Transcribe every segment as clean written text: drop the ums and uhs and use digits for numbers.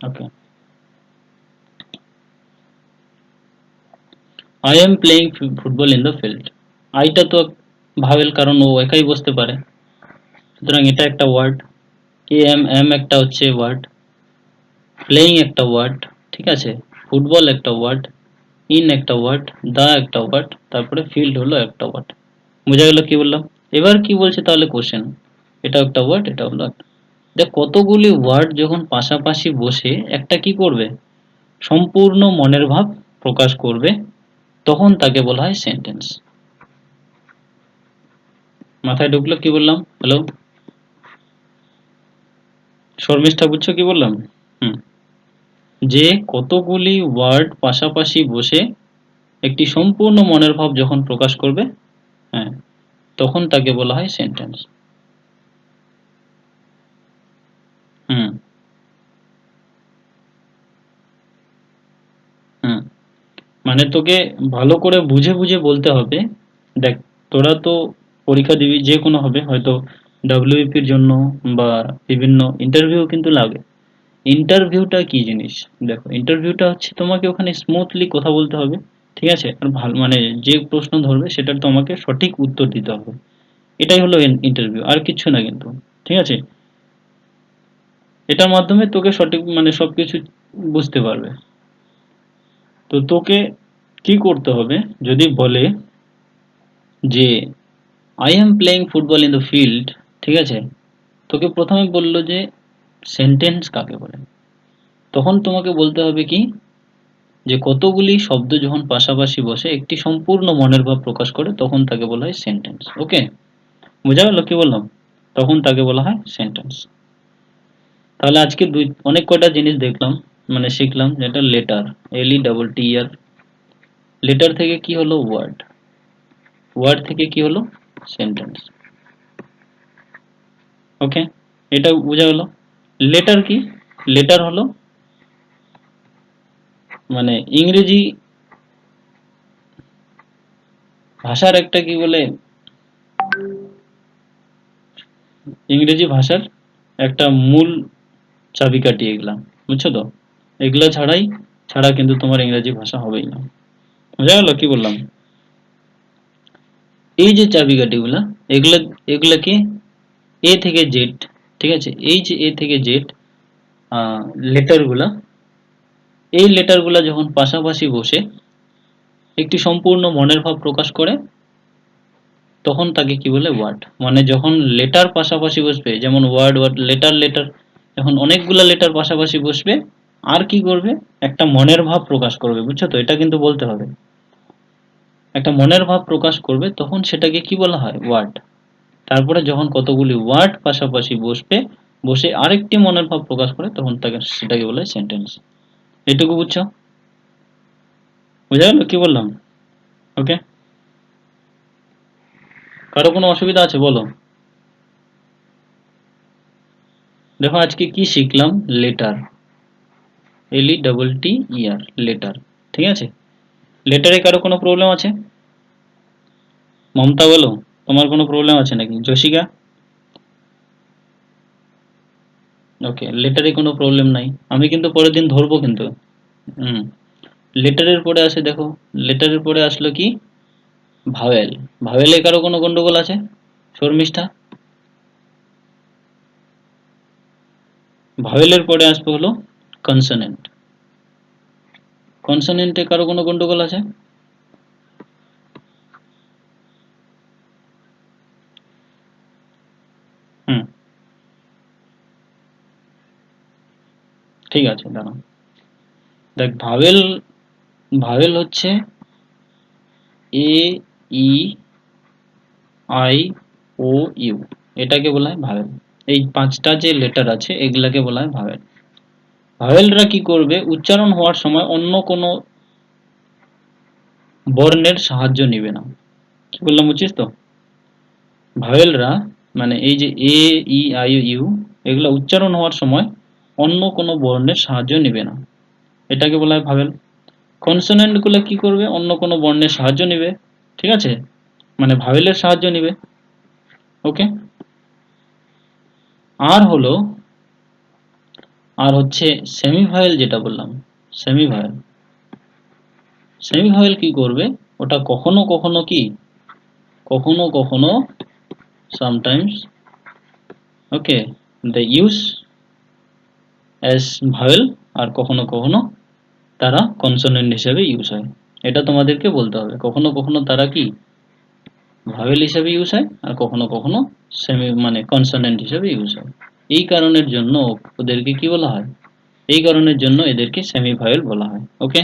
Okay, I am playing football in the field. আইটা তো ভাবেল, কারণ ও একাই বসতে পারে, সুতরাং এটা একটা ওয়ার্ড। এম একটা হচ্ছে ওয়ার্ড, প্লেইং একটা ওয়ার্ড, ঠিক আছে, ফুটবল একটা ওয়ার্ড, ইন একটা ওয়ার্ড, দা একটা ওয়ার্ড, তারপরে ফিল্ড হলো একটা ওয়ার্ড। বোঝা গেল কি বললাম? এবার কি বলছে তাহলে কোশ্চেন, এটা একটা ওয়ার্ড, এটা হলো একটা। দেখ, কতগুলি ওয়ার্ড যখন পাশাপাশি বসে একটা কি করবে, সম্পূর্ণ মনের ভাব প্রকাশ করবে, তখন তাকে বলা হয় সেন্টেন্স। মাথায় ঢুকলো কি বললাম? হ্যালো, শর্মিষ্ঠা, বুঝছো কি বললাম? হুম, যে কতগুলি ওয়ার্ড পাশাপাশি বসে একটি সম্পূর্ণ মনের ভাব যখন প্রকাশ করবে, হ্যাঁ, তখন তাকে বলা হয় সেন্টেন্স। হুম হুম মানে তোকে ভালো করে বুঝে বুঝে বলতে হবে। দেখ, তোরা তো পরীক্ষা দিবি, যে কোনো হবে, হয়তো ডাব্লিউবিপির জন্য বা বিভিন্ন ইন্টারভিউ কিন্তু লাগে। ইন্টারভিউটা কি জিনিস? দেখো, ইন্টারভিউটা হচ্ছে তোমাকে ওখানে স্মুথলি কথা বলতে হবে, ঠিক আছে, আর ভালো মানে যে প্রশ্ন ধরবে সেটার তোমাকে সঠিক উত্তর দিতে হবে। এটাই হলো ইন্টারভিউ, আর কিচ্ছু না কিন্তু, ঠিক আছে। এটার মাধ্যমে তোকে সঠিক মানে সবকিছু বুঝতে পারবে। তো তোকে কি করতে হবে, যদি বলে যে I am playing football in the field, ঠিক আছে, তোকে প্রথমে বললো যে সেন্টেন্স কাকে বলে, তখন তোমাকে বলতে হবে কি, যে কতগুলি শব্দ যখন পাশাপাশি বসে একটি সম্পূর্ণ মনের ভাব প্রকাশ করে, তখন তাকে বলা হয় সেন্টেন্স। ওকে, বোঝা গেল কি বললাম? তখন তাকে বলা হয় সেন্টেন্স। তাহলে আজকে অনেক কয়টা জিনিস দেখলাম, মানে শিখলাম, যেটা লেটার, LETTER, লেটার থেকে কি হলো ওয়ার্ড, ওয়ার্ড থেকে কি হলো সেন্টেন্স। ওকে, এটা বোঝা গেল। লেটার কি? লেটার হলো মানে ইংরেজি ভাষার একটা কি বলে, ইংরেজি ভাষার একটা মূল চাবিকাঠি এগুলা, বুঝছো তো? এগুলা ছাড়া কিন্তু তোমার ইংরেজি ভাষা হবেই না। বোঝা গেল কি বললাম? এই যে চাবিকাঠিগুলা, এগুলা এগুলা কি, এ থেকে জেড, ঠিক আছে, এই যে এ থেকে জেড লেটার গুলা, এই লেটার গুলা যখন পাশাপাশি বসে একটি সম্পূর্ণ মনের ভাব প্রকাশ করে, তখন তাকে কি বলে ওয়ার্ড। মানে যখন লেটার পাশাপাশি বসবে, যেমন ওয়ার্ড ওয়ার্ড, লেটার লেটার, যখন অনেকগুলা লেটার পাশাপাশি বসবে, আর কি করবে, একটা মনের ভাব প্রকাশ করবে, বুঝছো তো? এটা কিন্তু বলতে হবে, একটা মনের ভাব প্রকাশ করবে, তখন সেটাকে কি বলা হয়, ওয়ার্ড। তারপরে যখন কতগুলি ওয়ার্ড পাশাপাশি বসবে, বসে আরেকটি মনের ভাব প্রকাশ করে, তখন তাকে সেটাকে বলে সেন্টেন্স। এটুকু বুঝছো? বুঝা গেল কি বললাম? ওকে, কারো কোনো অসুবিধা আছে বলো? দেখো আজকে কি শিখলাম, লেটার, LETTER, লেটার, ঠিক আছে। লেটারে কারো কোনো প্রবলেম আছে? মমতা বলো, তোমার কোনো প্রবলেম আছে নাকি? জশিকা? ওকে, লেটারে কোনো প্রবলেম নাই, আমি কিন্তু পরের দিন ধরবো কিন্তু। হুম, লেটারের পরে আসে, দেখো, লেটারের পরে আসলো কি, ভাওয়েল। ভাওয়েলে কারো কোনো গন্ডগোল আছে? শর্মিষ্ঠা? ভাওয়েলের পরে আসবে হলো কনসোনেন্ট। কনসোনেন্টে কারো কোনো গন্ডগোল আছে? হুম, ঠিক আছে, দাঁড়াও। দেখ, ভাওয়েল, ভাওয়েল হচ্ছে AEI OU, এটাকে বলা হয় ভাওয়েল। এই পাঁচটা যে লেটার আছে এগুলাকে বলা হয় ভাওয়েল। ভাওয়েলরা কি করবে, উচ্চারণ হওয়ার সময় অন্য কোনো বর্ণের সাহায্য নিবে না। কি বললাম বুঝছিস তো? ভাওয়েলরা মানে এই যে AEI OU, এগুলা উচ্চারণ হওয়ার সময় অন্য কোনো বর্ণের সাহায্য নিবে না, এটাকে বলা হয় ভাওয়েল। কনসোনেন্ট গুলো কি করবে, অন্য কোনো বর্ণের সাহায্য নিবে, ঠিক আছে, মানে ভাওয়েলের সাহায্য নিবে। ওকে, আর হলো, আর হচ্ছে সেমি ভাওয়েল যেটা বললাম, সেমি ভাওয়েল, সেমি ভাওয়েল কি করবে, ওটা কখনো কখনো কি, কখনো কখনো sometimes, okay, they use as vowel, আর কখনো কখনো তারা কনসোনেন্ট হিসেবে ইউজ হয়। এটা তোমাদেরকে বলতে হবে, কখনো কখনো তারা কি ভাওয়েল হিসেবে ইউজ হয়, আর কখনো কখনো সেমি মানে কনসোনেন্ট হিসেবে ইউজ হয়। এই কারণের জন্য ওদেরকে কি বলা হয়, এই কারণের জন্য এদেরকে সেমি ভাওয়েল বলা হয়। ওকে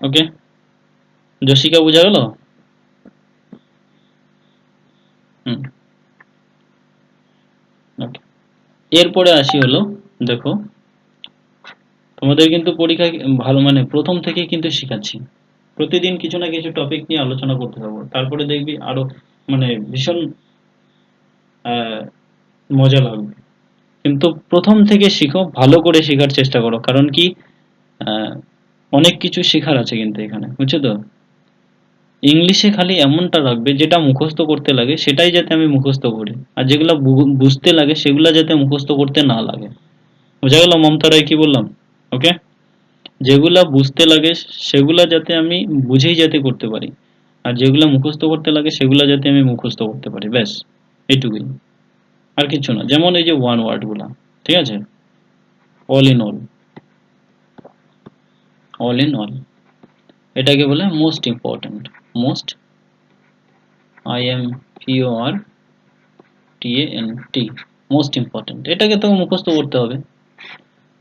ওকে, জসিকা বোঝা গেল? হুম, ওকে। এরপরে আসি হলো, দেখো তোমাদের কিন্তু পরীক্ষায় ভালো মানে প্রথম থেকে কিন্তু শেখাচ্ছি, প্রতিদিন কিছু না কিছু টপিক নিয়ে আলোচনা করতে থাকবো, তারপরে দেখবি আরো মানে ভীষণ মজা লাগবে। কিন্তু প্রথম থেকে শিখো, ভালো করে শেখার চেষ্টা করো, কারণ কি আহ, অনেক কিছু শেখার আছে কিন্তু এখানে, বুঝছো তো? ইংলিশে খালি এমনটা রাখবে যেটা মুখস্থ করতে লাগে সেটাই যাতে আমি মুখস্থ করি, আর যেগুলো বুঝতে লাগে সেগুলো যাতে মুখস্থ করতে না লাগে। বোঝা গেল মমতা রায় কি বললাম? ওকে, যেগুলা বুঝতে লাগে সেগুলা যাতে আমি বুঝেই যাতে করতে পারি, আর যেগুলা মুখস্থ করতে লাগে সেগুলা যাতে আমি মুখস্থ করতে পারি, ব্যাস এইটুকুই, আর কিছু না। যেমন এই যে ওয়ান ওয়ার্ড গুলা, ঠিক আছে, all in all, all in all, এটাকে বলে most important, most, IMPORTANT, most important, এটাকে তো মুখস্থ করতে হবে,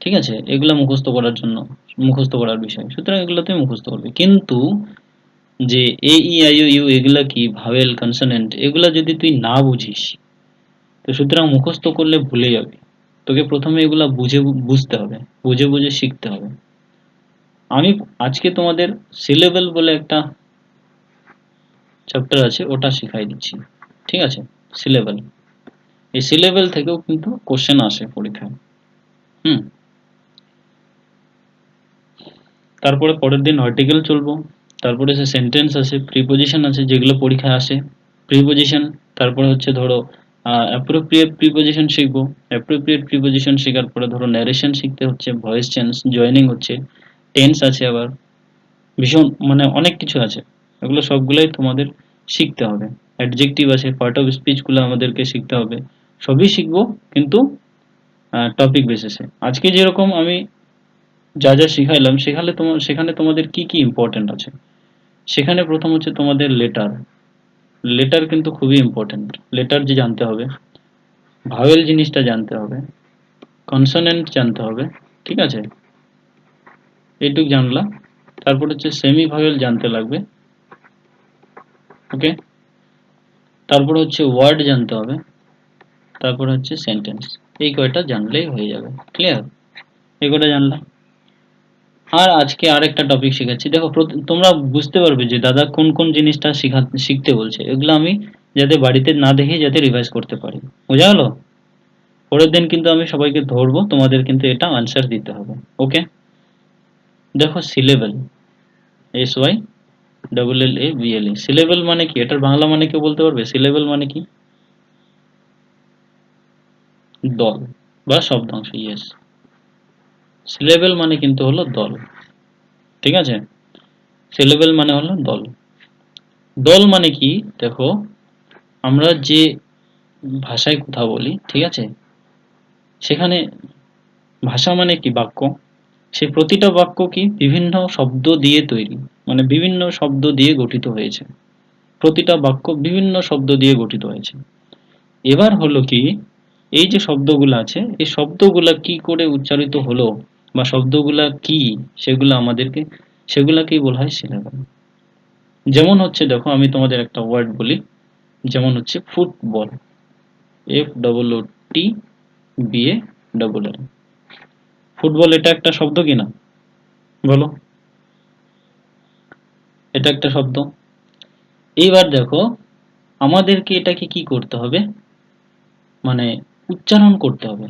ঠিক আছে, এগুলা মুখস্থ করার জন্য, মুখস্থ করার বিষয়, সুতরাং এগুলো তুই মুখস্থ করবি। কিন্তু যে AEIOU এগুলা কি ভাওয়েল কনসোনেন্ট, এগুলা যদি তুই না বুঝিস তো সুতরাং মুখস্থ করলে ভুলে যাবি, তোকে প্রথমে এগুলা বুঝতে হবে, বুঝে বুঝে শিখতে হবে। আমি আজকে তোমাদের সিলেবেল বলে একটা চ্যাপ্টার আছে, ওটা শিখাই দিচ্ছি, ঠিক আছে, সিলেবেল, এই সিলেবেল থেকেও কিন্তু কোশ্চেন আসে পরীক্ষায়। হুম, তারপরে পরের দিন আর্টিকেল চলবো, তারপরে সে সেন্টেন্স আছে, প্রিপোজিশন আছে যেগুলো পরীক্ষায় আসে, প্রিপোজিশন, তারপরে হচ্ছে ধরো অ্যাপ্রোপ্রিয়েট প্রিপোজিশন শিখবো, অ্যাপ্রোপ্রিয়েট প্রিপোজিশন শেখার পরে ধরো ন্যারেশন শিখতে হচ্ছে, ভয়েস চেঞ্জ, জয়েনিং হচ্ছে, টেন্স আছে, আবার ভীষণ মানে অনেক কিছু আছে, এগুলো সবগুলাই তোমাদের শিখতে হবে, অ্যাডজেক্টিভ আছে, পার্ট অফ স্পিচ গুলো আমাদেরকে শিখতে হবে, সবই শিখবো, কিন্তু টপিক বেসিসে। আজকে যেরকম আমি যা যা শিখাইলাম সেখানে তোমাদের কি কি ইম্পর্টেন্ট আছে, সেখানে প্রথম হচ্ছে তোমাদের লেটার, লেটার কিন্তু খুবই ইম্পর্টেন্ট, লেটার যে জানতে হবে, ভাওয়েল জিনিসটা জানতে হবে, কনসোনেন্ট জানতে হবে, ঠিক আছে, এইটুক জানলা, তারপর হচ্ছে সেমি ভাওয়েল জানতে লাগবে, ওকে, তারপর হচ্ছে ওয়ার্ড জানতে হবে, তারপর হচ্ছে সেন্টেন্স, এই কয়টা জানলেই হয়ে যাবে, ক্লিয়ার? এই কয়টা জানলা। আর আজকে আরেকটা টপিক শেখাচ্ছি, দেখো তোমরা বুঝতে পারবে যে দাদা কোন কোন জিনিসটা শিখতে বলছে, এগুলো আমি যাতে বাড়িতে না দেখে যাতে রিভাইজ করতে পারি, বোঝা গেল? পরের দিন কিন্তু আমি সবাইকে ধরবো, তোমাদের কিন্তু এটা আনসার দিতে হবে। ওকে, দেখো সিলেবেল, SYLLABLE, সিলেবেল মানে কি, এটার বাংলা মানে কেউ বলতে পারবে সিলেবেল মানে কি? দল বা শব্দাংশ, ইয়েস, সিলেবেল মানে কিন্তু হলো দল, ঠিক আছে, সিলেবেল মানে হলো দল। দল মানে কি, দেখো আমরা যে ভাষায় কথা বলি, ঠিক আছে, সেখানে ভাষা মানে কি বাক্য, সেই প্রতিটা বাক্য কি বিভিন্ন শব্দ দিয়ে তৈরি, মানে বিভিন্ন শব্দ দিয়ে গঠিত হয়েছে, প্রতিটা বাক্য বিভিন্ন শব্দ দিয়ে গঠিত হয়েছে। এবার হলো কি, এই যে শব্দগুলো আছে এই শব্দগুলা কি করে উচ্চারিত হলো বা শব্দগুলা কি, সেগুলো আমাদেরকে, সেগুলাকেই বলা হয় সিলেবেল। যেমন হচ্ছে দেখো আমি তোমাদের একটা ওয়ার্ড বলি, যেমন হচ্ছে ফুটবল, FOOTBALL, ফুটবল এটা একটা শব্দ কিনা, বলো, এটা একটা শব্দ। এইবার দেখো আমাদেরকে এটাকে কি করতে হবে, মানে উচ্চারণ করতে হবে,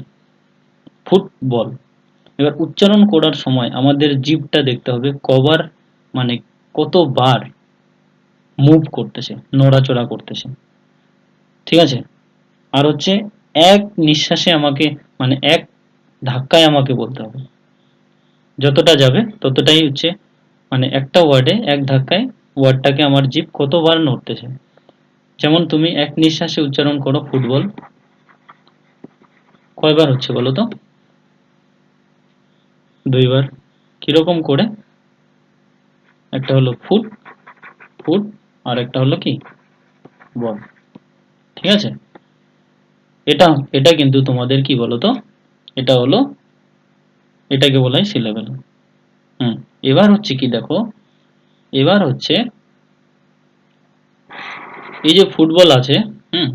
ফুটবল। এবার উচ্চারণ করার সময় আমাদের জিভটা দেখতে হবে কবার, মানে কতবার মুভ করতেছে, নড়াচড়া করতেছে, ঠিক আছে, আর হচ্ছে এক নিঃশ্বাসে আমাকে মানে এক ধাক্কায় আমাকে বলতে হবে, যতটা যাবে ততটাই হচ্ছে মানে একটা ওয়ার্ডে এক ধাক্কায় ওয়ার্ডটাকে আমার জিভ কতবার নড়তেছে। যেমন তুমি এক নিঃশ্বাসে উচ্চারণ করো ফুটবল, কয়বার হচ্ছে বলো তো? দুইবার। কিরকম করে? একটা হলো ফুট ফুট আর একটা হলো কি বল, ঠিক আছে? এটা এটা কিন্তু তোমাদের কি বলতো, এটা হলো, এটাকে বলা হয় সিলেবেল। হুম। এবার হচ্ছে কি দেখো, এবার হচ্ছে এই যে ফুটবল আছে, হুম,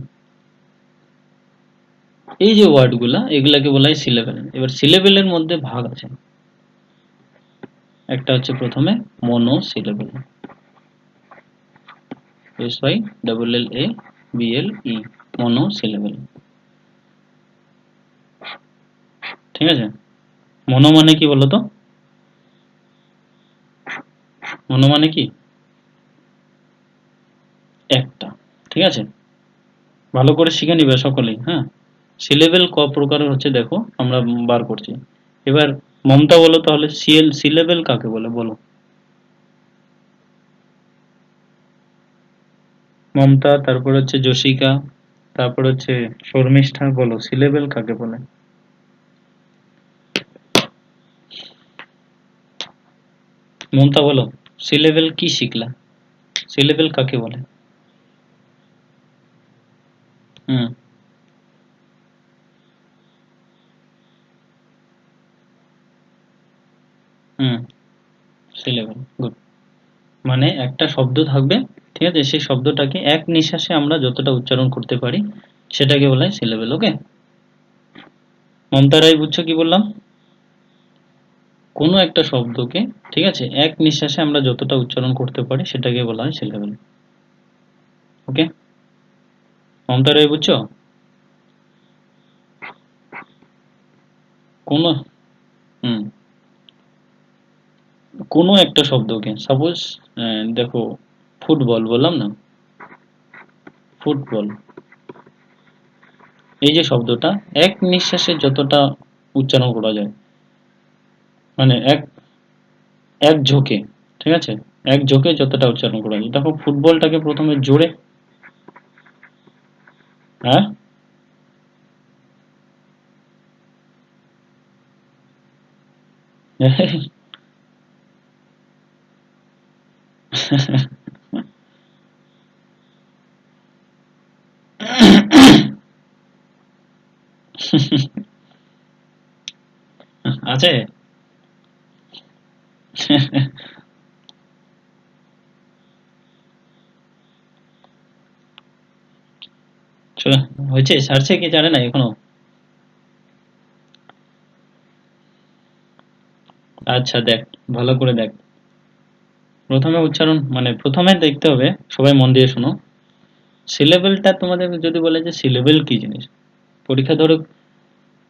এই যে ওয়ার্ডগুলা এগুলাকে বলা হয় সিলেবেল। এবার সিলেবেলের মধ্যে ভাগ আছে, একটা হচ্ছে প্রথমে mono syllable, S Y double L A B L E, mono syllable, ঠিক আছে? মনো মানে কি বলতো? মনো মানে কি? একটা, ঠিক আছে? ভালো করে শিখে নিবে সকলেই, হ্যাঁ। সিলেবেল ক প্রকারের হচ্ছে দেখো আমরা বার করছি। এবার মমতা বলো তাহলে সিলেবেল কাকে বলে বলো? মমতা, তারপর হচ্ছে যশিকা, তারপর হচ্ছে শর্মিষ্ঠা, বলো সিলেবেল কাকে বলে? মমতা বলো, সিলেবেল কি শিখলা? সিলেবেল কাকে বলে? হুম হুম, সিলেবেল, গুড। মানে একটা শব্দ থাকবে, ঠিক আছে? সেই শব্দটাকে এক নিঃশ্বাসে আমরা যতটা উচ্চারণ করতে পারি সেটাকে বলা হয় সিলেবেল। ওকে? মমতা রায় বুঝছো কি বললাম? কোনো একটা শব্দকে, ঠিক আছে, এক নিঃশ্বাসে আমরা যতটা উচ্চারণ করতে পারি সেটাকে বলা হয় সিলেবেল। ওকে? মমতা রায় বুঝছো? কোনো হুম, কোনো একটা শব্দকে সাপোজ দেখো ফুটবল বললাম না, ফুটবল, এই যে শব্দটা এক নিঃশ্বাসে যতটা উচ্চারণ করা যায়, মানে এক এক ঝোঁকে, ঠিক আছে, এক ঝোঁকে যতটা উচ্চারণ করা যায়, দেখো ফুটবলটাকে প্রথমে জোরে, হ্যাঁ, আছে। হয়েছে, ছাড়ছে কি জানে না এখনো? আচ্ছা দেখ, ভালো করে দেখ। প্রথমে উচ্চারণ মানে প্রথমে দেখতে হবে, সবাই মন দিয়ে শোনো। সিলেবেলটা তোমাদের যদি বলে যে সিলেবেল কি জিনিস, পরীক্ষা ধরো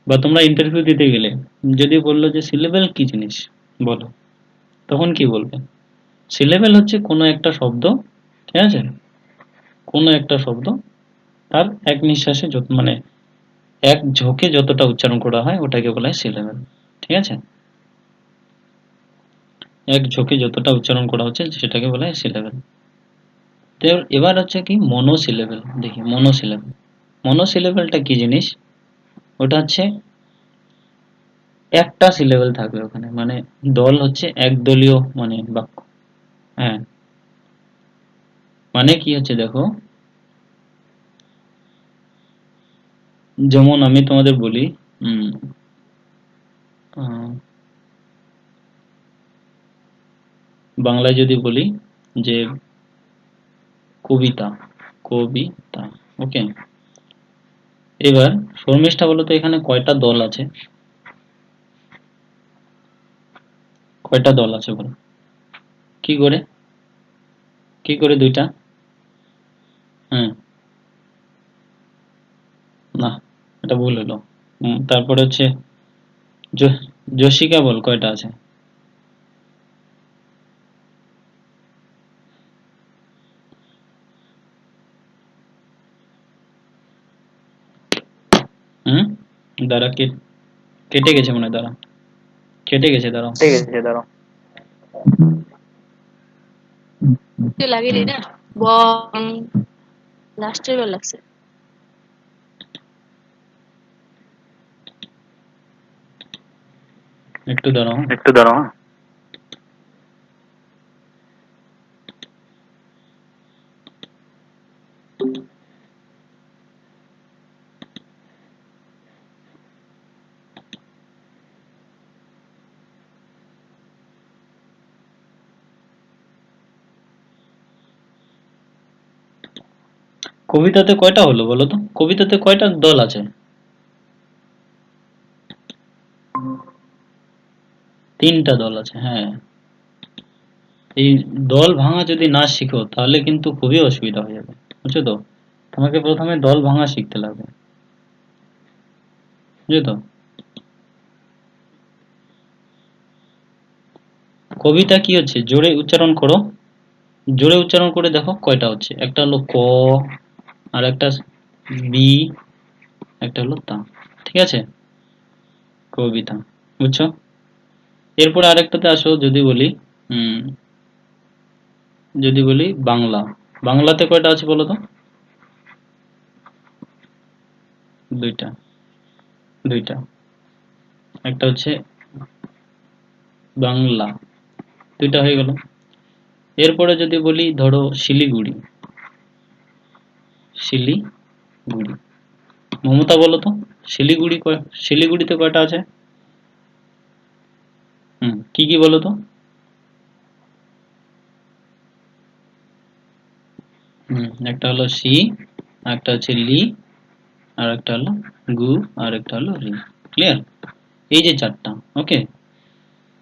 বা তোমরা ইন্টারভিউ দিতে গেলে যদি বললো যে সিলেবেল কি জিনিস বলো, তখন কি বলবে? সিলেবেল হচ্ছে কোনো একটা শব্দ, ঠিক আছে, কোনো একটা শব্দ তার এক নিঃশ্বাসে যত মানে এক ঝোঁকে যতটা উচ্চারণ করা হয় ওটাকে বলা হয় সিলেবেল, ঠিক আছে? এক ঝোঁকে যতটা উচ্চারণ করা হচ্ছে সেটাকে বলা হয় সিলেবেল। তো এবার হচ্ছে কি মনোসিলেবেল, দেখি মনোসিলেবেল। মনোসিলেবেলটা কি জিনিস? ওটা হচ্ছে একটা সিলেবেল থাকবে ওখানে, মানে দল হচ্ছে একদলীয় মানে বাক্য, হ্যাঁ। মানে কি হচ্ছে দেখো, যেমন আমি তোমাদের বলি, উম, আহ, বাংলায় যদি বলি যে কবিতা, কবিতা, ওকে? এবার শর্মিষ্ঠা বলো তো এখানে কয়টা দল আছে? কয়টা দল আছে বলো? কি করে? কি করে দুইটা? হ্যাঁ, না, এটা ভুল হলো। তারপরে হচ্ছে যশিকা বল কয়টা আছে? দাঁড়া, কেটে গেছে মনে হয়, দাঁড়া, কেটে গেছে, দাঁড়াও। লাগিলি না বং লাস্টের বার লাগছে। একটু দাঁড়াও। কবিতাতে কয়টা হলো বলো তো? কবিতাতে কয়টা দল আছে? 3টা দল আছে, হ্যাঁ। এই দল ভাঙা যদি না শিখো তাহলে কিন্তু খুবই অসুবিধা হয়ে যাবে, বুঝছো তো? তোমাকে প্রথমে দল ভাঙা শিখতে লাগবে, বুঝছো তো? কবিতা কি হচ্ছে, জোরে উচ্চারণ করো, জোরে উচ্চারণ করে দেখো কয়টা হচ্ছে। একটা হলো ক, আর একটা বি, একটা হলো তা, ঠিক আছে? কবিতা, বুঝছো? এরপরে আরেকটাতে আসো, যদি বলি বাংলা, বাংলাতে কয়টা আছে বলো তো? দুইটা, দুইটা। একটা হচ্ছে বাংলা, দুইটা হয়ে গেল। এরপরে যদি বলি ধরো শিলিগুড়ি, শিলিগুড়ি, মমতা বলো তো, শিলিগুড়িতে কয়টা আছে? কি কি বলো তো? একটা হলো সি, একটা হচ্ছে লি, আর একটা হলো গু, আর একটা হলো রি। ক্লিয়ার? এই যে 4টা। ওকে,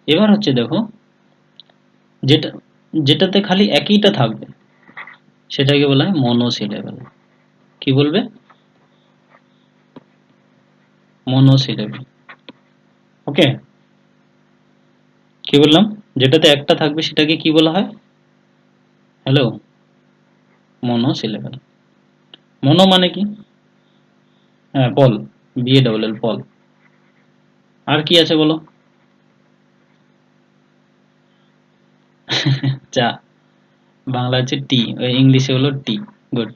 এবার হচ্ছে দেখো, যেটা যেটাতে খালি একইটা থাকবে সেটাকে বলা হয় মনোসিলেবল। কি বলবে? মনোসিলেবল। ওকে, কি বললাম? যেটাতে একটা থাকবে সেটাকে কি বলা হয়? Hello, monosyllable. মনো মানে কি? হ্যাঁ, পল, বিএ ডাবল এল, পল। আর কি আছে বলো? চা, বাংলা হচ্ছে টি, ওই ইংলিশে হলো টি। গুড।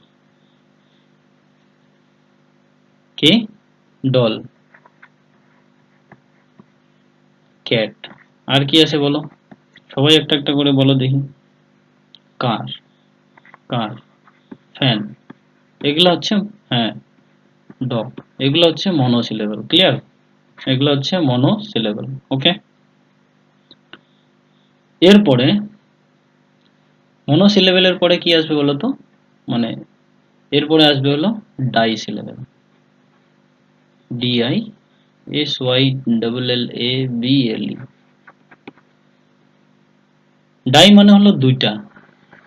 কে? Doll, cat. আর কি আছে বলো? সবাই একটা একটা করে বলো দেখি। কার, কার, ফ্যান, এগুলো হচ্ছে, হ্যাঁ, ডগ, এগুলো হচ্ছে মনোসিলেবল। ক্লিয়ার? এগুলো হচ্ছে মনোসিলেবল। ওকে, এরপরে মনোসিলেবলের পরে কি আসবে বলো তো? মানে এরপরে আসবে হলো die syllable. DI SYLLABLE। Die মানে হলো দুইটা,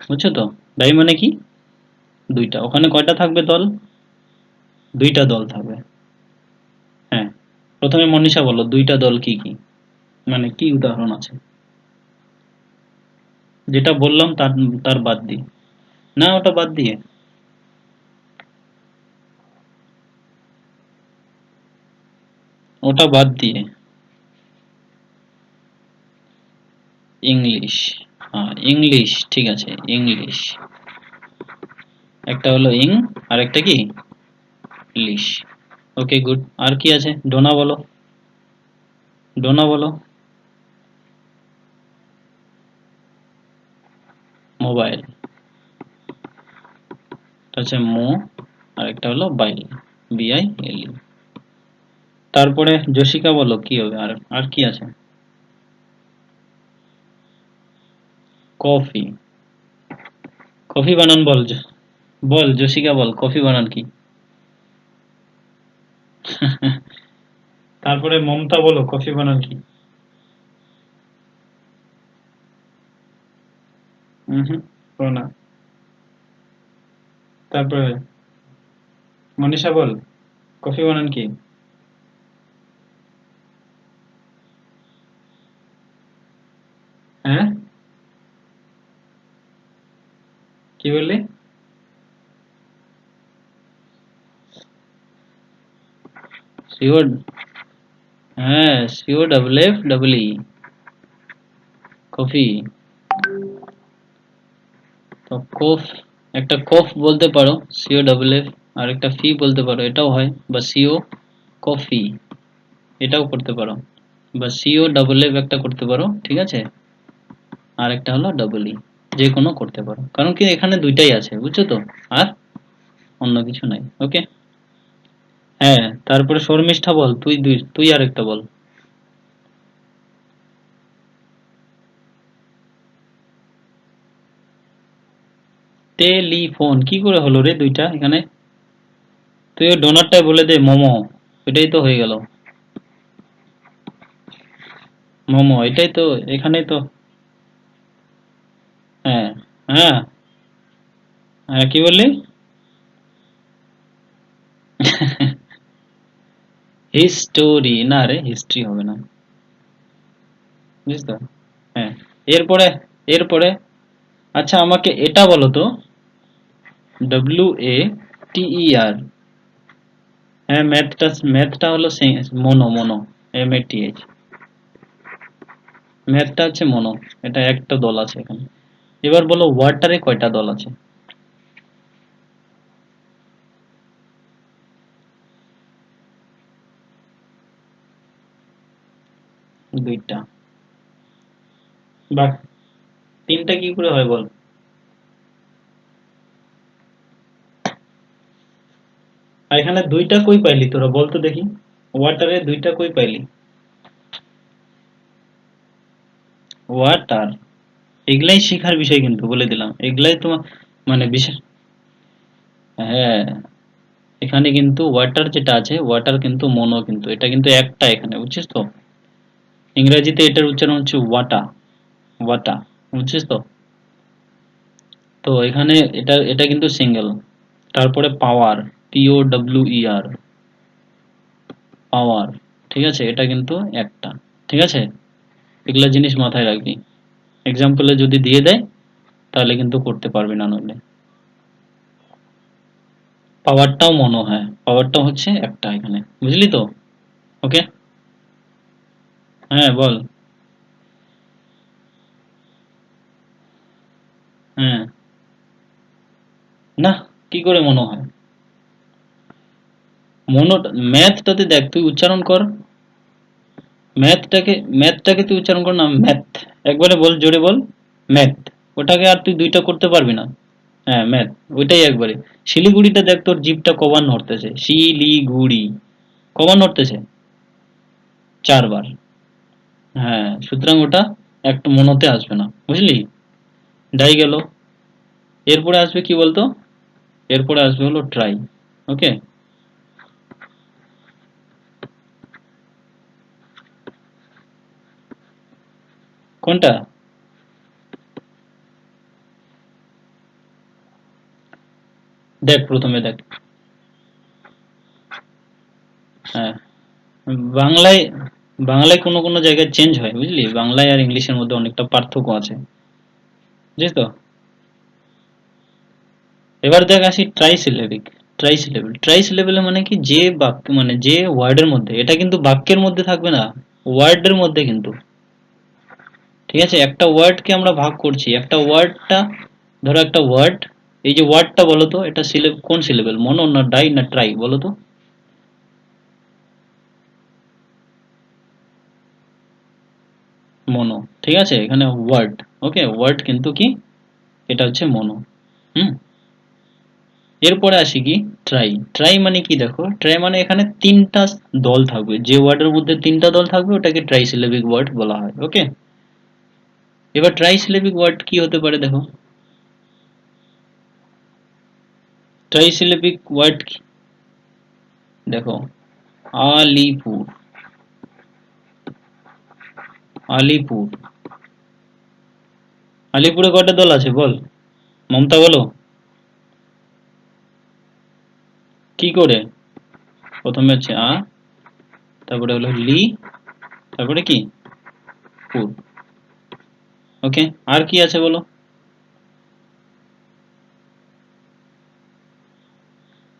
বুঝছো তো? ডাই মানে কি? দুইটা। ওখানে কয়টা থাকবে দল? দুইটা দল থাকবে। হ্যাঁ, প্রথমে মনীষা বলো দুইটা দল কি কি, মানে কি উদাহরণ আছে? যেটা বললাম তার তার বাদ দিয়ে, না ওটা বাদ দিয়ে, ওটা বাদ দিয়ে। ইংলিশ, হ্যাঁ ইংলিশ, ঠিক আছে, ইংলিশ। একটা হলো আর একটা কি? ইংলিশ। ওকে, গুড। আর কি আছে? ডোনা বলো, ডোনা বলো। মোবাইল, হচ্ছে মো, আর একটা হলো বাইল, BILE। তারপরে জসিকা বলো কি হবে? আর আর কি আছে? কফি, কফি বানান বল, বল জসিকা বল কফি বানান কি? তারপরে মমতা বলো কফি বানান কি? হুম, বলো না। তারপরে মনীষা বল কফি বানান কি? হ্যাঁ, কি বললি? CO, হ্যাঁ CO double F double E, coffee. তো কফ, একটা কফ বলতে পারো CO ডাবল এফ, আর একটা ফি বলতে পারো, এটাও হয়, বা CO কফি, এটাও করতে পারো, বা CO ডাবল এফ একটা করতে পারো, ঠিক আছে, আর একটা হলো ডাবল ই, যে কোনো করতে পারো, কারণ কি এখানে দুইটাই আছে, বুঝছো তো, আর অন্য কিছু নাই। ওকে, হ্যাঁ তারপরে শর্মিষ্ঠা বল, তুই আর একটা বল। টেলিফোন কি করে হলো রে দুইটা এখানে? তুই ওই ডোনারটাই বলে দে, মোমো, এটাই তো হয়ে গেল, মোমো, এটাই তো, এখানেই তো। হ্যাঁ, হ্যাঁ, হ্যাঁ, কি বললি? হিস্টোরি না রে, হিস্ট্রি হবে না, বুঝিস তো। হ্যাঁ, এরপরে, এরপরে, আচ্ছা আমাকে এটা বলো তো, WATER, হ্যাঁ ম্যাথটা হলো মনো, মনো, MATH, ম্যাথটা হচ্ছে মনো, এটা একটা দল আছে এখানে। এবার বলো ওয়াটারে কয়টা দল আছে? দুইটা। বাহ, তিনটা কি করে হয় বল? আর এখানে দুইটা কই পাইলি তোরা, বল তো দেখি, ওয়াটারে দুইটা কই পাইলি? ওয়াটার, এগুলাই শেখার বিষয় কিন্তু, বলে দিলাম এগুলাই তোমার মানে বিশেষ। হ্যাঁ, এখানে কিন্তু ওয়াটার যেটা আছে, ওয়াটার কিন্তু মনো, কিন্তু এটা কিন্তু একটা এখানে, বুঝছিস তো, ইংরেজিতে এটার উচ্চারণ হচ্ছে ওয়াটা, ওয়াটা, বুঝছিস তো। তো এখানে এটা এটা কিন্তু সিঙ্গেল। তারপরে পাওয়ার, POWER, পাওয়ার, ঠিক আছে, এটা কিন্তু একটা, ঠিক আছে, এগুলা জিনিস মাথায় রাখবি, এক্সাম্পলে যদি দিয়ে দেয় তাহলে কিন্তু করতে পারবি না, নইলে। পাওয়ারটাও মনে হয়, পাওয়ারটা হচ্ছে একটা এখানে, বুঝলি তো। ওকে, হ্যাঁ বল। হ্যাঁ, না, কি করে মনে হয়? মনো, ম্যাথটাতে দেখ, তুই উচ্চারণ কর, ম্যাথটাকে, ম্যাথটাকে তুই উচ্চারণ কর না, ম্যাথ, একবারে বল, জোরে বল, ম্যাথ, ওটাকে আর তুই দুইটা করতে পারবি না। হ্যাঁ ম্যাথ, ওইটাই একবারে। শিলিগুড়িটা দেখ, তোর জিভটা কবার নড়তেছে, শিলিগুড়ি, কবার নড়তেছে? চারবার। হ্যাঁ, সুতরাং ওটা একটা মনোতে আসবে না, বুঝলি, ডাই গেল। এরপরে আসবে কি বলতো, এরপরে আসবে হলো ট্রাই। ওকে, কোনটা? দেখ প্রথমে দেখ, হ্যাঁ, বাংলায়, বাংলায় কোনো কোনো জায়গায় চেঞ্জ হয়, বুঝলি, বাংলায় আর ইংলিশের মধ্যে অনেকটা পার্থক্য আছে, বুঝিস তো। এবার দেখ আসি ট্রাইসিলেবিক, ট্রাইসিলেবল মানে কি, যে বাক্য মানে যে ওয়ার্ডের মধ্যে, এটা কিন্তু বাক্যের মধ্যে থাকবে না, ওয়ার্ডের মধ্যে কিন্তু, ঠিক আছে, একটা ওয়ার্ডকে আমরা ভাগ করছি, একটা ওয়ার্ডটা, ধরো একটা ওয়ার্ড, এই যে ওয়ার্ডটা বলো তো, এটা কোন সিলেবেল, মনো না ডাই না ট্রাই, বলো তো। মনো, ঠিক আছে, এখানে ওয়ার্ড, ওকে, ওয়ার্ড কিন্তু কি, এটা হচ্ছে মনো। হুম, এরপরে আসি কি, ট্রাই, ট্রাই মানে কি, দেখো, ট্রাই মানে এখানে তিনটা দল থাকবে, যে ওয়ার্ডের মধ্যে তিনটা দল থাকবে ওটাকে ট্রাইসিলেবিক ওয়ার্ড বলা হয়। ওকে, এবার ট্রাইসিলেবিক ওয়ার্ড কি হতে পারে দেখো, ট্রাইসিলেবিক ওয়ার্ড দেখো, আলিপুর, আলিপুর, আলিপুরে কয়টা দল আছে বল, মমতা বলো, কি করে? প্রথমে হচ্ছে তারপরে হলো লি, তারপরে কি, পুর। ওকে, আর কি আছে বলো?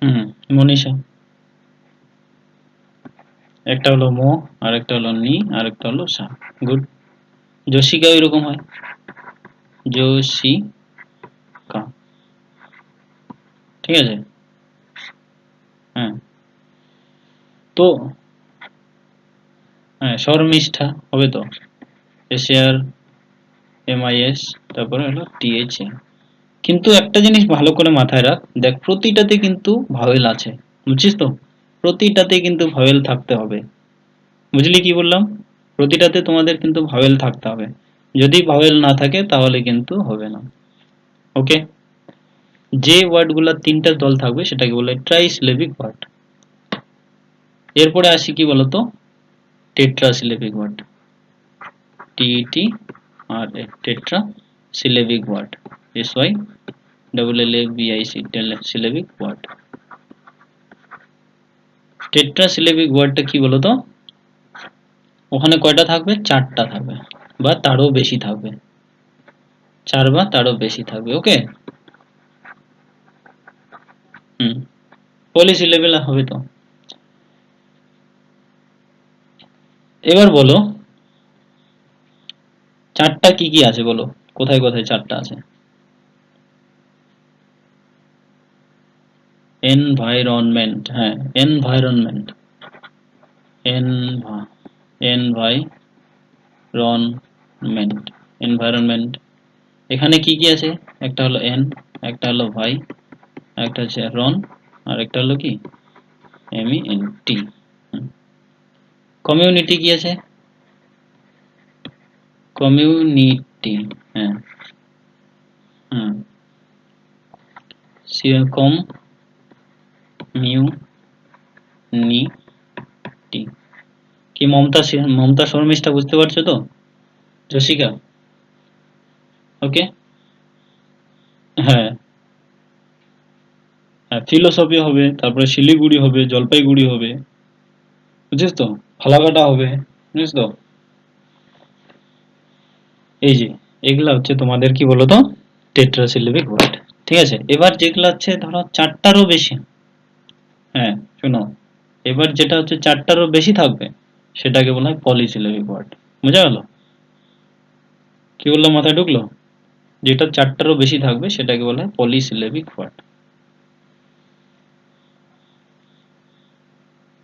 হুম, মনীষা, একটা হলো মো, আর একটা হলো নি, আর একটা হলো সা। গুড। জসিকা এরকম হয়, জসিকা, ঠিক আছে। হ্যাঁ, তো হ্যাঁ শর্মিষ্ঠা হবে তো, এশিয়ার MIS, তারপরে হলো THA। কিন্তু একটা জিনিস ভালো করে মাথায় রাখ, দেখ প্রতিটাতে কিন্তু ভাওয়েল আছে, বুঝছিস তো? প্রতিটাতে কিন্তু ভাওয়েল থাকতে হবে, বুঝলি কি বললাম? প্রতিটাতে তোমাদের কিন্তু ভাওয়েল থাকতে হবে, যদি ভাওয়েল না থাকে তাহলে কিন্তু হবে না। ওকে, যে ওয়ার্ডগুলো তিনটা দল থাকবে সেটাকে বলে ট্রাইসিলেবিক ওয়ার্ড। এরপরে আসি কি বলতো, টেট্রাসিলেবিক ওয়ার্ড, TET আর tetra syllabic word, SYLLABIC, syllabic word. Tetrasyllabic ওয়ার্ডটা কি বলতো, ওখানে কয়টা থাকবে? চারটা থাকবে বা তারও বেশি থাকবে, চার বা তারও বেশি থাকবে। ওকে, হুম, পলিসিলেবেল হবে তো। এবার বলো চারটা কি কি আছে বলো, কোথায় কোথায় চারটা আছে? এনভায়রনমেন্ট, হ্যাঁ এনভায়রনমেন্ট, এনভায়রনমেন্ট, এনভায়রনমেন্ট। এখানে কি কি আছে? একটা হলো এন, একটা হলো ভাই, একটা হচ্ছে রন, আর একটা হলো কি MENT। কমিউনিটি কি আছে? কমিউনিটি, হ্যাঁ, হুম, কম মিউনিটি। কি মমতা, মমতা শর্মিষ্ঠা বুঝতে পারছো তো? জসিকা, ওকে, হ্যাঁ, হ্যাঁ ফিলোসফি হবে, তারপরে শিলিগুড়ি হবে, জলপাইগুড়ি হবে, বুঝছিস তো? ফালাকাটা হবে, বুঝছিস তো? এই যে এগুলা হচ্ছে তোমাদের কি বলতো, টেট্রাসিলেবিক ওয়ার্ড, ঠিক আছে। এবার যেগুলো হচ্ছে ধরো চারটারও বেশি, হ্যাঁ শোনো, এবার যেটা হচ্ছে চারটারও বেশি থাকবে সেটাকে বলা হয় পলিসিলেবিক ওয়ার্ড। বুঝা গেল? কি বললাম, মাথায় ঢুকলো? যেটা চারটারও বেশি থাকবে সেটাকে বলা হয় পলিসিলেবিক ওয়ার্ড।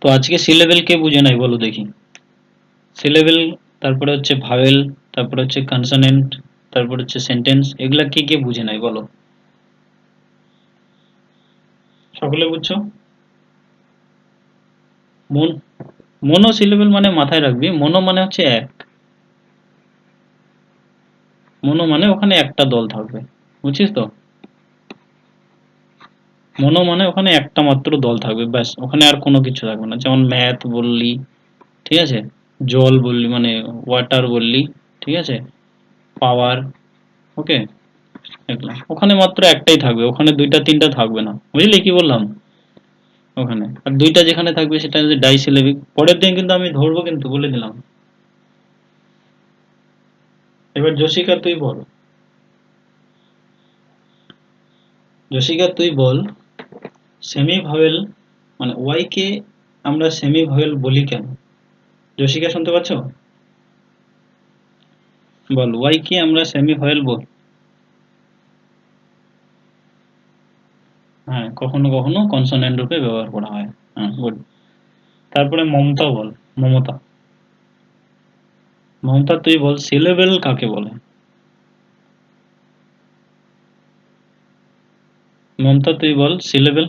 তো আজকে সিলেবেল কে বুঝে নাই বলো দেখি? সিলেবেল, তারপরে হচ্ছে ভাওয়েল, তারপরে হচ্ছে কনসোনেন্ট, তারপরে হচ্ছে সেন্টেন্স, এগুলা কে কে বুঝে নাই বলো? সকলে বুঝছো? মন, মনো সিলেবেল মানে মাথায় রাখবি, মনো মানে হচ্ছে এক, মনো মানে ওখানে একটা দল থাকবে, বুঝছিস তো? মনো মানে ওখানে একটা মাত্র দল থাকবে, ব্যাস, ওখানে আর কোনো কিছু থাকবে না। যেমন ম্যাথ বললি, ঠিক আছে, জল বললি মানে ওয়াটার বললি, ঠিক আছে, পাওয়ার, ওকে, এগুলো ওখানে মাত্র একটাই থাকবে, ওখানে দুইটা তিনটা থাকবে না, বুঝলি কি বললাম? ওখানে আর দুইটা যেখানে থাকবে সেটা হচ্ছে ডাইসিলেবিক। পরের দিন কিন্তু আমি ধরবো, কিন্তু বলে দিলাম। এবার জসিকা তুই বল, জসিকা তুই বল, সেমি ভাওয়েল মানে ওয়াই কে আমরা সেমি ভাওয়েল বলি কেন? জসিকা শুনতে পাচ্ছ? বল ওয়াই কে আমরা সেমি ভাওয়েল বল। হ্যাঁ, কখনো কখনো কনসোনেন্ট রূপে ব্যবহার করা হয়। হ্যাঁ, গুড। তারপরে মমতা বল, মমতা, মমতা তুই বল সিলেবেল কাকে বলে? মমতা তুই বল সিলেবেল।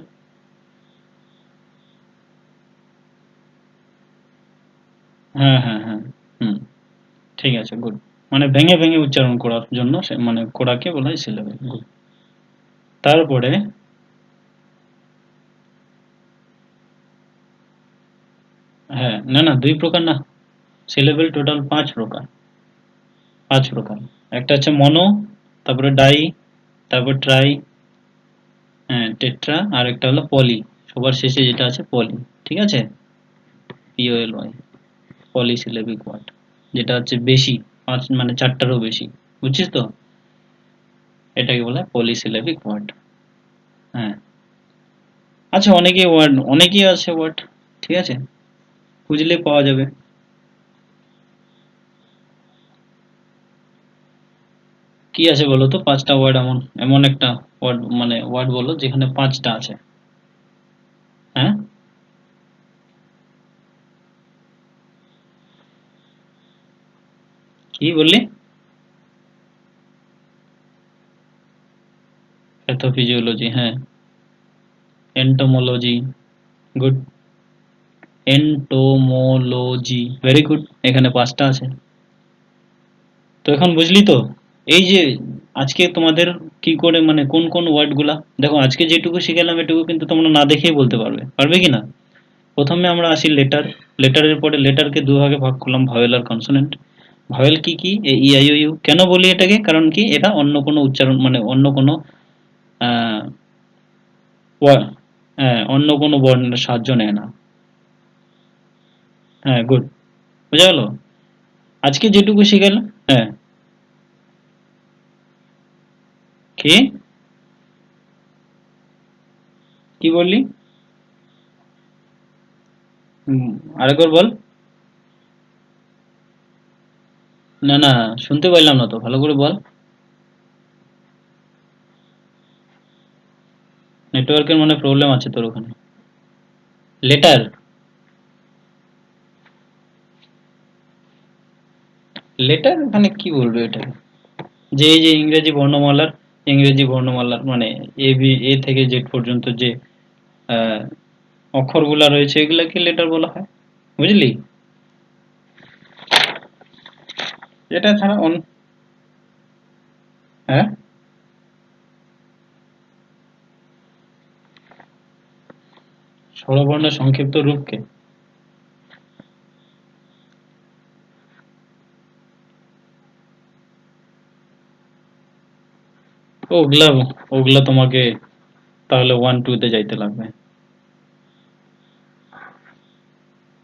হ্যাঁ হ্যাঁ হ্যাঁ, হুম, ঠিক আছে, গুড। মানে ভেঙে ভেঙে উচ্চারণ করার জন্য মানে করাকে বলা হয় সিলেবেল, গুড। তারপরে হ্যাঁ, না না দুই প্রকার না, সিলেবেল টোটাল পাঁচ প্রকার, পাঁচ প্রকার। একটা হচ্ছে মনো, তারপরে ডাই, তারপর ট্রাই, হ্যাঁ টেট্রা, আর একটা হলো পলি, সবার শেষে যেটা আছে পলি, ঠিক আছে, POLY, পলিসিলেবিক ওয়ার্ড, যেটা হচ্ছে বেশি, পাঁচ মানে চারটারও বেশি, বুঝছিস তো? এটাকে বলা হয় পলিসিলেবিক ওয়ার্ড। হ্যাঁ, আচ্ছা, অনেকেই ওয়ার্ড, অনেকেই আছে ওয়ার্ড, ঠিক আছে। খুঁজলে পাওয়া যাবে। কি আছে বলো তো, 5টা ওয়ার্ড, এমন একটা ওয়ার্ড, মানে ওয়ার্ড বলো যেখানে 5টা আছে। হ্যাঁ, কি বললি? প্যাথোফিজিওলজি, হ্যাঁ। Entomology, good. Entomology, very good. এখানে 5টা আছে। তো এখন বুঝলি তো, এই যে আজকে তোমাদের কি করে, মানে কোন কোন ওয়ার্ড গুলা, দেখো আজকে যেটুকু শিখালাম এটুকু কিন্তু তোমরা না দেখেই বলতে পারবে, পারবে কি না? প্রথমে আমরা আসি লেটার। লেটারের পরে লেটারকে দুভাগে ভাগ করলাম, ভাওয়েল আর কনসোনেন্ট। ভাওয়েল কি কি? এ ই আই ও ইউ। কেন বলি এটাকে? কারণ কি, এটা অন্য কোনো উচ্চারণ, মানে অন্য কোনো আহ, হ্যাঁ, অন্য কোনো বর্ণের সাহায্য নেয় না। হ্যাঁ, গুড। বোঝা গেল? আজকে যেটুকু শিখালাম। হ্যাঁ, কি কি বললি? আরেকবার বল। না না, শুনতে পাইলাম না তো, ভালো করে বল। নেটওয়ার্কের মানে প্রবলেম আছে তোর ওখানে। লেটার, লেটার ওখানে কি বলবে এটা? যে এই যে ইংরেজি বর্ণমালার মানে এ থেকে জেড পর্যন্ত যে আহ, অক্ষরগুলা রয়েছে এগুলাকে লেটার বলা হয়। বুঝলি? এটা ছাড়া হ্যাঁ, স্বরবর্ণের সংক্ষিপ্ত রূপকে ওগুলা ওগুলা তোমাকে তাহলে 1 2 তে যাইতে লাগবে।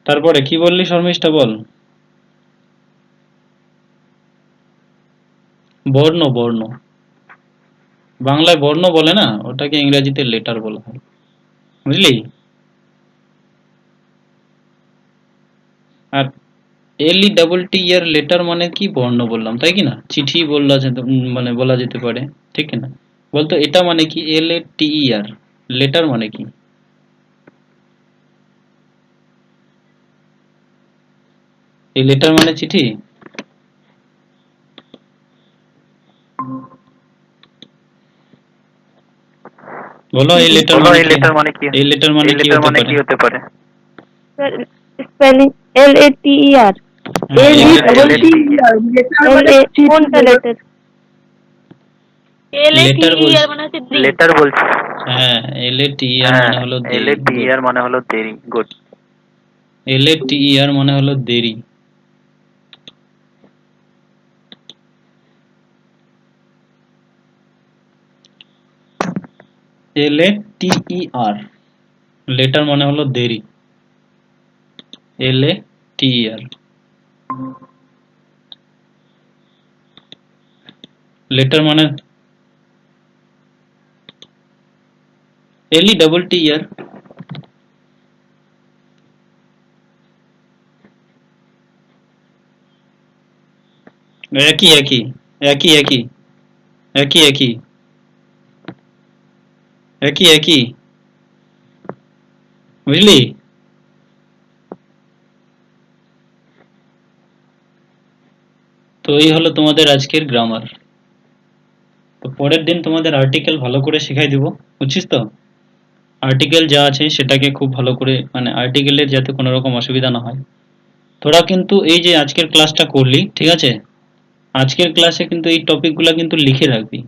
তারপরে কি বললি শর্মিষ্ঠা, বল। বর্ণ, বর্ণ। বাংলায় বর্ণ বলে না, ওটাকে ইংরেজিতে লেটার বলা হয়। বুঝলি? আর LETT এর লেটার মানে কি? বর্ণ বললাম, তাই কি না? চিঠি বললা মানে বলা যেতে পারে, ঠিক কি না? বলতো এটা মানে কি? LATER, লেটার মানে কি? এই লেটার মানে চিঠি। বলো এই লেটার বলো মানে এই কি? লেটার মানে কি? এই লেটার মানে এই কি লেটার হতে মানে পারে? কি হতে পারে? Spelling LATER। হ্যাঁ, কোনটা লেটার? লেটার বলছি। মানে হচ্ছে দিন। লেটার বলছি। হ্যাঁ, LATER হ্যাঁ, মানে হলো দেরি, গুড। LATER মানে হলো দেরি, গুড। LATER মানে হলো দেরি। LATER, লেটার মানে হলো দেরি। LATER, লেটার মানে LETTER। একই একই একই একই একই একই একই একই, বুঝলি? তো এই হলো তোমাদের আজকের গ্রামার। তো পরের দিন তোমাদের আর্টিকেল ভালো করে শেখাই দিব, বুঝছিস তো? আর্টিকেল যা আছে সেটাকে খুব ভালো করে, মানে আর্টিকেলের যাতে কোনো রকম অসুবিধা না হয়। তোরা কিন্তু এই যে আজকের ক্লাসটা করলি, ঠিক আছে, আজকের ক্লাসে কিন্তু এই টপিকগুলো কিন্তু লিখে রাখবি।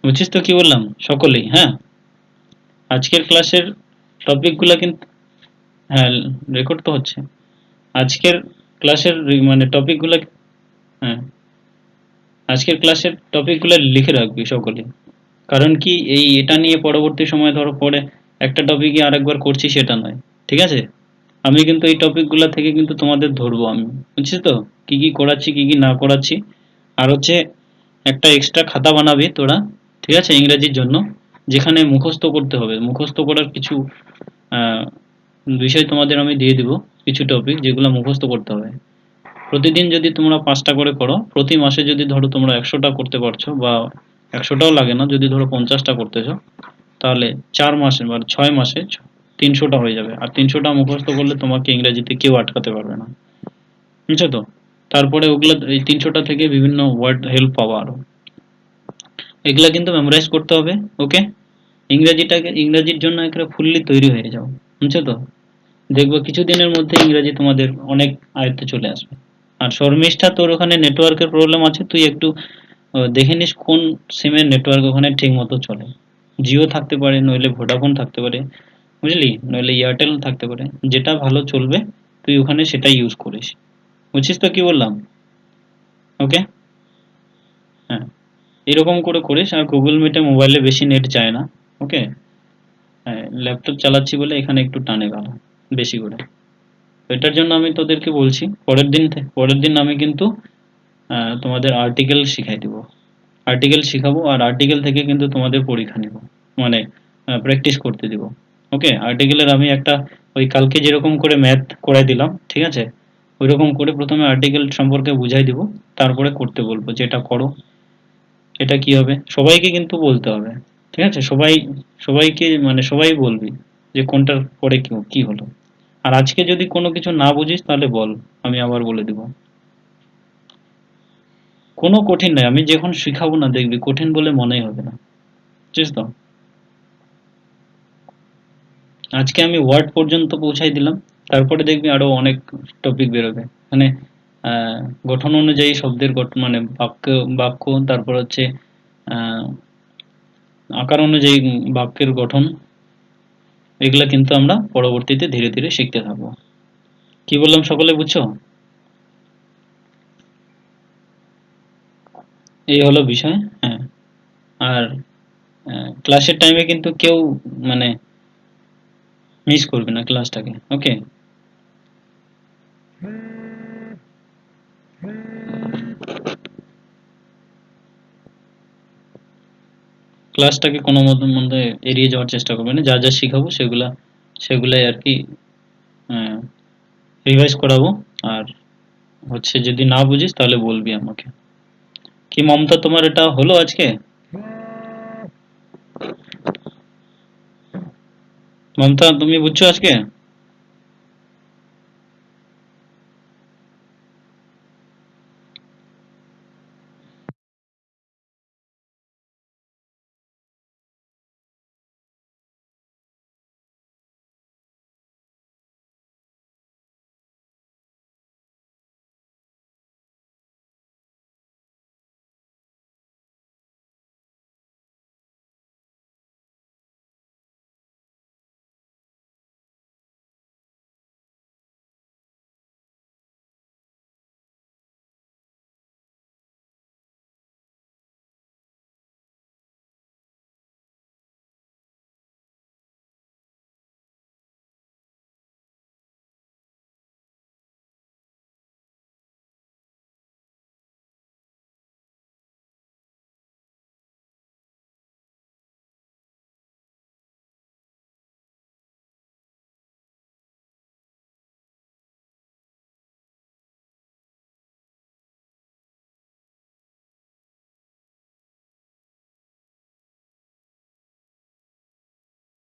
বুঝছিস তো কি বললাম? সকলেই, হ্যাঁ। আজকের ক্লাসের টপিকগুলো কিন্তু, হ্যাঁ, রেকর্ড তো হচ্ছে। আজকের ক্লাসের মানে টপিকগুলো, হ্যাঁ, আজকের ক্লাসের টপিকগুলো লিখে রাখবি সকলে। কারণ কি, এটা নিয়ে পরবর্তী সময় ধরো পরে একটা টপিকই আরেকবার করছি সেটা নয়, ঠিক আছে? আমি কিন্তু এই টপিকগুলো থেকে কিন্তু তোমাদের ধরবো আমি, বুঝছিস তো? কি কি করাচ্ছি, কি কি না করাচ্ছি। আর হচ্ছে একটা এক্সট্রা খাতা বানাবি তোরা, ঠিক আছে, ইংরেজির জন্য, যেখানে মুখস্থ করতে হবে, মুখস্থ করার কিছু আহ, বিষয় তোমাদের আমি দিয়ে দিব। কিছু টপিক যেগুলো মুখস্থ করতে হবে। প্রতিদিন যদি তোমরা 5টা করে করো, প্রতি মাসে যদি ধরো তোমরা 100টা করতে পারছো, বা 100টাও লাগে না, যদি ধরো 50টা করতেছো, তাহলে 4 মাসে বা 6 মাসে 300টা হয়ে যাবে। আর 300টা মুখস্থ করলে তোমাকে ইংরেজিতে কেউ আটকাতে পারবে না, বুঝছো তো? তারপরে ওগুলা, এই 300টা থেকে বিভিন্ন ওয়ার্ড হেল্প পাওয়া আরো, এগুলা কিন্তু মেমোরাইজ করতে হবে। ওকে, ইংরেজির জন্য একটা ফুললি তৈরি হয়ে যাও, বুঝছো তো? দেখবো কিছুদিনের মধ্যে ইংরেজি তোমাদের অনেক আয়ত্তে চলে আসবে। আর শর্মিষ্ঠা, তোর ওখানে নেটওয়ার্কের প্রবলেম আছে, তুই একটু দেখে নিস কোন সিমের নেটওয়ার্ক ওখানে ঠিক মতো চলে। জিও থাকতে পারে, নইলে ভোডাফোন থাকতে পারে, বুঝলি, নইলে এয়ারটেল থাকতে পারে, যেটা ভালো চলবে তুই ওখানে সেটাই ইউজ করিস। বুঝছিস তো কি বললাম? ওকে, হ্যাঁ, এরকম করে করিস। আর গুগল মিটে মোবাইলে বেশি নেট চায় না। ওকে, হ্যাঁ, ল্যাপটপ চালাচ্ছি বলে এখানে একটু টানে গেল বেশি করে। এটার জন্য আমি তোদেরকে বলছি, পরের দিন আমি কিন্তু তোমাদের আর্টিকেল শিখাই দিব, আর্টিকেল শিখাবো, আর আর্টিকেল থেকে কিন্তু তোমাদের পরীক্ষা নিব, মানে প্র্যাকটিস করতে দিব। ওকে, আর্টিকেলের আমি একটা, ওই কালকে যেরকম করে ম্যাথ করাই দিলাম, ঠিক আছে, ওইরকম করে প্রথমে আর্টিকেল সম্পর্কে বুঝাই দিব, তারপরে করতে বলবো যে এটা করো, এটা কি হবে, সবাইকে কিন্তু বলতে হবে, ঠিক আছে? সবাইকে, মানে সবাই বলবি যে কোনটার পরে কি কি হলো। আর আজকে যদি কোনো কিছু না বুঝিস তাহলে বল, আমি আবার বলে দিব। কোনো কঠিন নয়, আমি যখন শিখাবো না দেখবি কঠিন বলে মনেই হবে না, বুঝছিস তো? আজকে আমি ওয়ার্ড পর্যন্ত পৌঁছাই দিলাম, তারপরে দেখবি আরো অনেক টপিক বেরোবে, মানে আহ, গঠন অনুযায়ী শব্দের গঠন, মানে বাক্য, তারপর হচ্ছে আহ, আকার অনুযায়ী বাক্যের গঠন, এগুলা কিন্তু আমরা পরবর্তীতে ধীরে ধীরে শিখতে থাকবো। কি বললাম সকলে বুঝছো? এই হলো বিষয়। হ্যাঁ, আর ক্লাসের টাইমে কিন্তু কেউ, মানে মিস করবে না ক্লাসটাকে। ওকে, ক্লাসটাকে কোনো মধ্যে এড়িয়ে যাওয়ার চেষ্টা করবে না, যা যা শিখাবো সেগুলাই আর কি রিভাইজ করাবো। আর হচ্ছে যদি না বুঝিস তাহলে বলবি আমাকে। কি মমতা, তোমার এটা হলো আজকে? মমতা, তুমি বুঝছো আজকে?